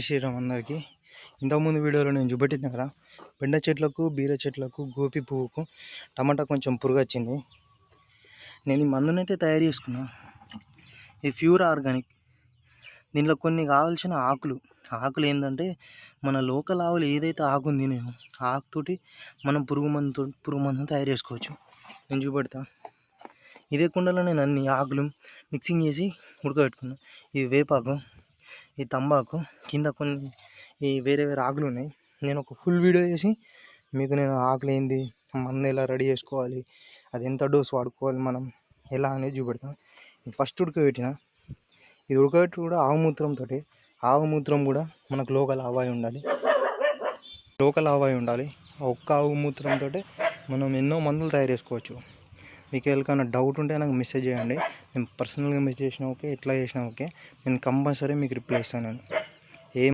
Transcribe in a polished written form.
శ్రీరామ్ అందరికీ. ఇంతకుముందు వీడియోలో నేను చూపెట్టిన కదా, బెండ చెట్లకు, బీర చెట్లకు, గోపి పువ్వుకు టమాటా కొంచెం పురుగు వచ్చింది. నేను ఈ మందునైతే తయారు చేసుకున్నా. ఇది ప్యూర్ ఆర్గానిక్. దీంట్లో కొన్ని కావాల్సిన ఆకులు ఏంటంటే, మన లోకల్ ఆవులు ఏదైతే ఆకు ఉంది నేను ఆకుతోటి మనం పురుగు మందును తయారు చేసుకోవచ్చు. నేను చూపెడతా. ఇదే కుండలో నేను అన్ని ఆకులు మిక్సింగ్ చేసి ఉడకబెట్టుకున్నాను. ఇది వేపాకు, ఈ తంబాకు, కింద కొన్ని ఈ వేరే ఆకులు ఉన్నాయి. నేను ఒక ఫుల్ వీడియో చేసి మీకు నేను ఆకులు ఏంది, మందు ఎలా రెడీ చేసుకోవాలి, అది ఎంత డోస్ వాడుకోవాలి మనం ఎలా అనేది చూపెడతాను. ఫస్ట్ ఉడకబెట్టిన ఇది ఉడకబెట్టి కూడా ఆవుమూత్రం కూడా మనకు లోకల్ ఆవాయి ఉండాలి. ఒక్క ఆవుమూత్రంతో మనం ఎన్నో మందులు తయారు చేసుకోవచ్చు. మీకు ఎవరికైనా డౌట్ ఉంటే నాకు మెసేజ్ చేయండి. నేను పర్సనల్గా మెసేజ్ చేసినా ఓకే, ఎట్లా చేసినా ఓకే, నేను కంపల్సరీ మీకు రిప్లై ఇస్తాను.